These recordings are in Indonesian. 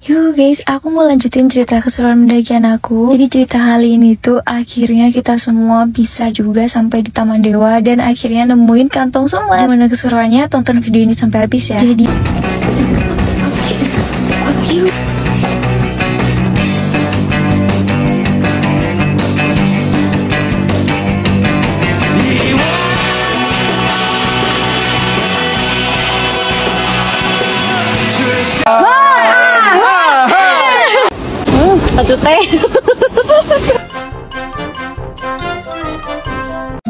Yuk guys, aku mau lanjutin cerita keseruan pendakian aku. Jadi cerita kali ini tuh akhirnya kita semua bisa juga sampai di Taman Dewa dan akhirnya nemuin kantong semar. Gimana keseruannya? Tonton video ini sampai habis ya. Jadi Lanjut teh.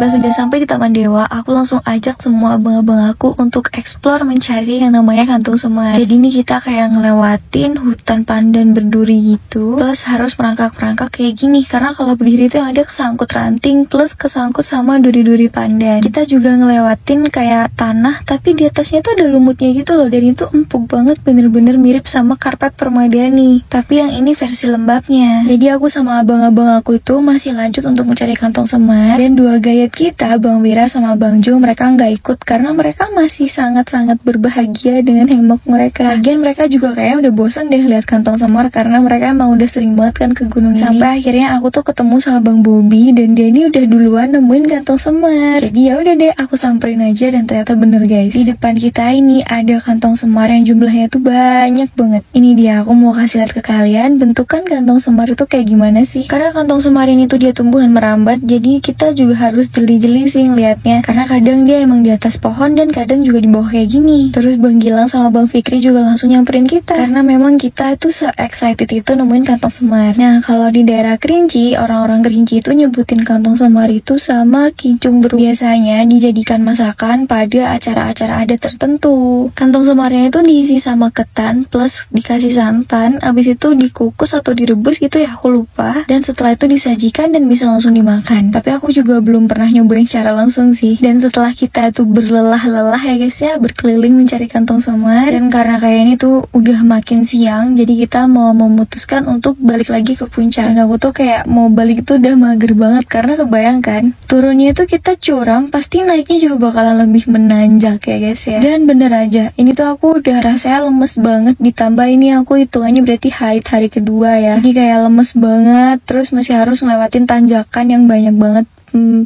pas sudah sampai di Taman Dewa, aku langsung ajak semua abang-abang aku untuk explore mencari yang namanya kantung semar. Jadi ini kita kayak ngelewatin hutan pandan berduri gitu, plus harus merangkak-merangkak kayak gini karena kalau berdiri itu yang ada kesangkut ranting plus kesangkut sama duri-duri pandan. Kita juga ngelewatin kayak tanah tapi di atasnya tuh ada lumutnya gitu loh, dan itu empuk banget, bener-bener mirip sama karpet permadani. Tapi yang ini versi lembabnya. Jadi aku sama abang-abang aku itu masih lanjut untuk mencari kantong semar, dan dua gaya kita, Bang Wira sama Bang Jo, mereka nggak ikut karena mereka masih sangat-sangat berbahagia dengan hemok mereka. Lagian mereka juga kayaknya udah bosan deh lihat kantong semar karena mereka emang udah sering banget kan ke gunung ini. Sampai akhirnya aku tuh ketemu sama Bang Bobby dan dia ini udah duluan nemuin kantong semar. Jadi ya udah deh, aku samperin aja dan ternyata bener guys. Di depan kita ini ada kantong semar yang jumlahnya tuh banyak banget. Ini dia, aku mau kasih lihat ke kalian bentukan kantong semar itu kayak gimana sih. Karena kantong semar ini tuh dia tumbuhan merambat, jadi kita juga harus jeli-jeli sih ngeliatnya, karena kadang dia emang di atas pohon dan kadang juga di bawah kayak gini. Terus Bang Gilang sama Bang Fikri juga langsung nyamperin kita karena memang kita tuh se-excited itu nemuin kantong semar. Nah kalau di daerah Kerinci, orang-orang Kerinci itu nyebutin kantong semar itu sama kincung beru. Biasanya dijadikan masakan pada acara-acara adat tertentu. Kantong semarnya itu diisi sama ketan plus dikasih santan, abis itu dikukus atau direbus gitu ya, aku lupa. Dan setelah itu disajikan dan bisa langsung dimakan. Tapi aku juga belum pernah nyobain secara langsung sih. Dan setelah kita tuh berlelah-lelah ya guys ya, berkeliling mencari kantong semar, dan karena kayak ini tuh udah makin siang, jadi kita mau memutuskan untuk balik lagi ke puncak. Dan aku tuh kayak mau balik itu udah mager banget karena kebayangkan turunnya itu kita curam, pasti naiknya juga bakalan lebih menanjak ya guys ya. Dan bener aja, ini tuh aku udah rasanya lemes banget, ditambah ini aku hitungannya berarti haid hari kedua ya, jadi kayak lemes banget, terus masih harus ngelewatin tanjakan yang banyak banget,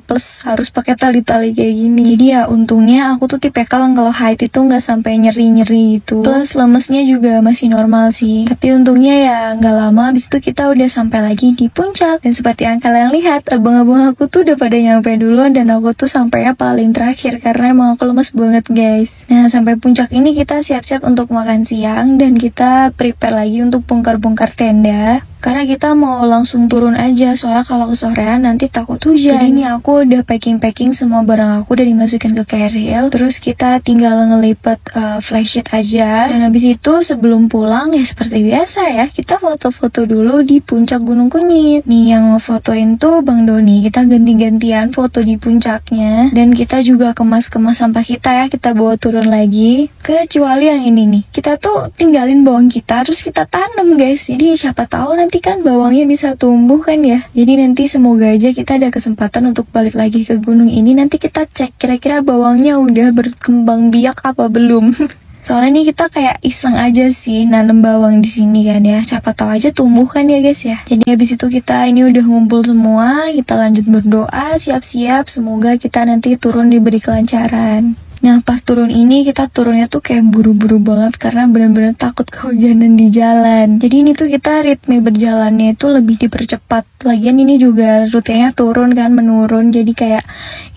plus harus pakai tali-tali kayak gini. Jadi ya untungnya aku tuh tipikal kalau haid itu nggak sampai nyeri-nyeri gitu, plus lemesnya juga masih normal sih. Tapi untungnya ya nggak lama abis itu kita udah sampai lagi di puncak, dan seperti yang kalian lihat, abang-abang aku tuh udah pada nyampe duluan dan aku tuh sampainya paling terakhir karena emang aku lemes banget guys. Nah sampai puncak ini kita siap-siap untuk makan siang dan kita prepare lagi untuk bongkar-bongkar tenda karena kita mau langsung turun aja, soalnya kalau kesorean nanti takut hujan. Jadi ini aku udah packing semua barang aku udah dimasukin ke carrier, terus kita tinggal ngelipet flysheet aja. Dan habis itu sebelum pulang ya seperti biasa ya, kita foto-foto dulu di puncak Gunung Kunyit. Nih yang ngefotoin tuh Bang Doni, kita ganti-gantian foto di puncaknya, dan kita juga kemas-kemas sampah kita ya, kita bawa turun lagi. Kecuali yang ini nih, kita tuh tinggalin bawang kita terus kita tanam guys, jadi siapa tahu nanti kan bawangnya bisa tumbuh kan ya. Jadi nanti semoga aja kita ada kesempatan untuk balik lagi ke gunung ini, nanti kita cek kira-kira bawangnya udah berkembang biak apa belum. Soalnya ini kita kayak iseng aja sih nanam bawang di sini kan ya, siapa tahu aja tumbuh kan ya guys ya. Jadi habis itu kita ini udah ngumpul semua, kita lanjut berdoa, siap-siap semoga kita nanti turun diberi kelancaran. Nah pas turun ini kita turunnya tuh kayak buru-buru banget karena benar-benar takut kehujanan di jalan. Jadi ini tuh kita ritme berjalannya itu lebih dipercepat. Lagian ini juga rutenya turun kan, menurun, jadi kayak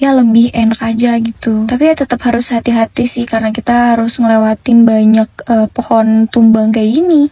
ya lebih enak aja gitu. Tapi ya tetap harus hati-hati sih karena kita harus ngelewatin banyak pohon tumbang kayak gini.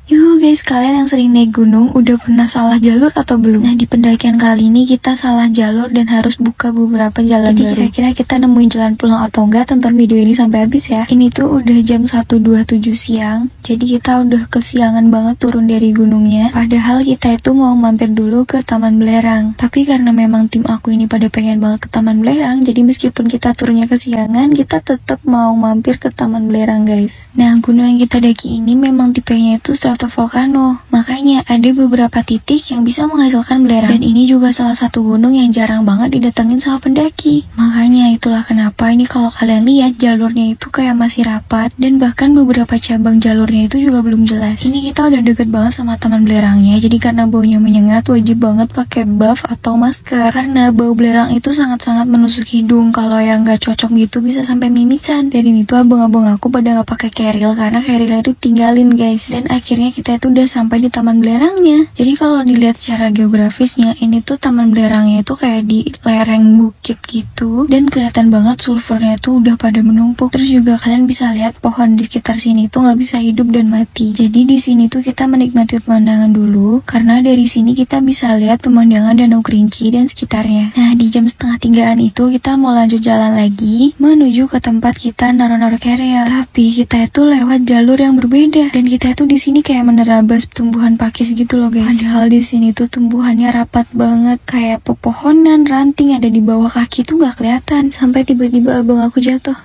Yuh guys, kalian yang sering naik gunung udah pernah salah jalur atau belum? Nah di pendakian kali ini kita salah jalur dan harus buka beberapa jalan. Jadi kira-kira kita nemuin jalan pulang atau enggak? Tonton video ini sampai habis ya. Ini tuh udah jam 1.27 siang, jadi kita udah kesiangan banget turun dari gunungnya. Padahal kita itu mau mampir dulu ke Taman Belerang, tapi karena memang tim aku ini pada pengen banget ke Taman Belerang, jadi meskipun kita turunnya kesiangan, kita tetap mau mampir ke Taman Belerang guys. Nah gunung yang kita daki ini memang tipenya itu 100% stratovolcano. Makanya ada beberapa titik yang bisa menghasilkan belerang. Dan ini juga salah satu gunung yang jarang banget didatengin sama pendaki. Makanya itulah kenapa ini kalau kalian lihat jalurnya itu kayak masih rapat, dan bahkan beberapa cabang jalurnya itu juga belum jelas. Ini kita udah deket banget sama taman belerangnya, jadi karena baunya menyengat wajib banget pakai buff atau masker. Karena bau belerang itu sangat-sangat menusuk hidung. Kalau yang gak cocok gitu bisa sampai mimisan. Dan ini tuh abang-abang aku pada gak pakai keril karena kerilnya itu tinggalin guys. Dan akhirnya kita itu udah sampai di taman belerangnya. Jadi kalau dilihat secara geografisnya, ini tuh taman belerangnya itu kayak di lereng bukit gitu, dan kelihatan banget sulfurnya tuh udah pada menumpuk. Terus juga kalian bisa lihat pohon di sekitar sini tuh nggak bisa hidup dan mati. Jadi di sini tuh kita menikmati pemandangan dulu, karena dari sini kita bisa lihat pemandangan Danau Kerinci dan sekitarnya. Nah di jam 2:30-an itu kita mau lanjut jalan lagi menuju ke tempat kita naruh-naruh keril. Tapi kita itu lewat jalur yang berbeda, dan kita itu di sini kayak menerabas tumbuhan pakis gitu loh guys. Padahal di sini tuh tumbuhannya rapat banget, kayak pepohonan ranting ada di bawah kaki tuh nggak kelihatan. Sampai tiba-tiba abang aku jatuh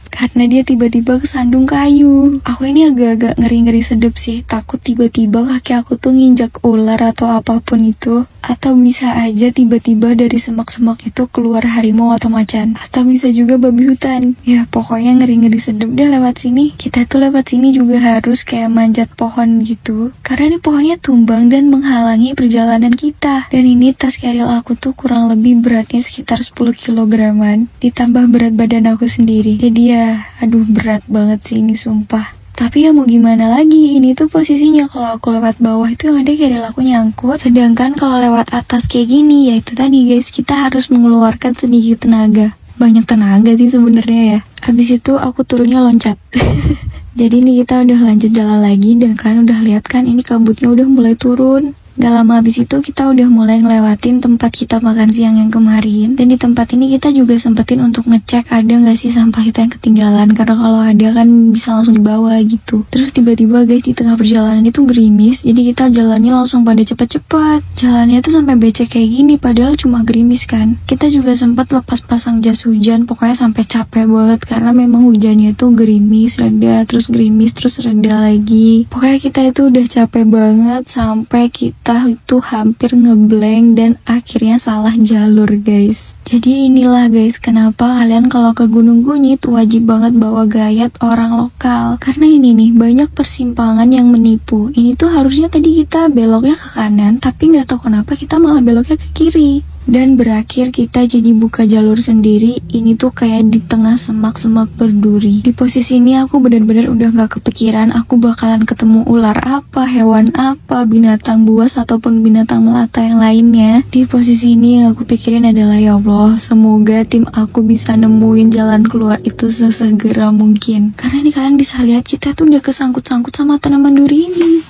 karena dia tiba-tiba kesandung kayu. Aku ini agak-agak ngeri-ngeri sedep sih, takut tiba-tiba kaki aku tuh nginjak ular atau apapun itu. Atau bisa aja tiba-tiba dari semak-semak itu keluar harimau atau macan. Atau bisa juga babi hutan. Ya pokoknya ngeri-ngeri sedep deh lewat sini. Kita tuh lewat sini juga harus kayak manjat pohon gitu, karena ini pohonnya tumbang dan menghalangi perjalanan kita. Dan ini tas keril aku tuh kurang lebih beratnya sekitar 10 kilograman, ditambah berat badan aku sendiri. Jadi ya aduh berat banget sih ini sumpah. Tapi ya mau gimana lagi, ini tuh posisinya kalau aku lewat bawah itu yang ada keril aku nyangkut. Sedangkan kalau lewat atas kayak gini, ya itu tadi guys, kita harus mengeluarkan sedikit tenaga. Banyak tenaga sih sebenarnya ya. Habis itu aku turunnya loncat. Jadi ini kita udah lanjut jalan lagi, dan kalian udah lihat kan ini kabutnya udah mulai turun. Gak lama habis itu kita udah mulai ngelewatin tempat kita makan siang yang kemarin. Dan di tempat ini kita juga sempetin untuk ngecek ada gak sih sampah kita yang ketinggalan, karena kalau ada kan bisa langsung dibawa gitu. Terus tiba-tiba guys di tengah perjalanan itu gerimis, jadi kita jalannya langsung pada cepet-cepet. Jalannya tuh sampai becek kayak gini padahal cuma gerimis kan. Kita juga sempat lepas pasang jas hujan, pokoknya sampai capek banget karena memang hujannya tuh gerimis, reda, terus gerimis, terus reda lagi. Pokoknya kita itu udah capek banget sampai kita itu hampir ngeblank dan akhirnya salah jalur guys. Jadi inilah guys kenapa kalian kalau ke Gunung Kunyit wajib banget bawa gayat orang lokal. Karena ini nih banyak persimpangan yang menipu. Ini tuh harusnya tadi kita beloknya ke kanan, tapi nggak tahu kenapa kita malah beloknya ke kiri. Dan berakhir kita jadi buka jalur sendiri. Ini tuh kayak di tengah semak-semak berduri. Di posisi ini aku benar-benar udah gak kepikiran aku bakalan ketemu ular apa, hewan apa, binatang buas ataupun binatang melata yang lainnya. Di posisi ini yang aku pikirin adalah ya Allah, semoga tim aku bisa nemuin jalan keluar itu sesegera mungkin. Karena nih kalian bisa lihat kita tuh udah kesangkut-sangkut sama tanaman duri ini.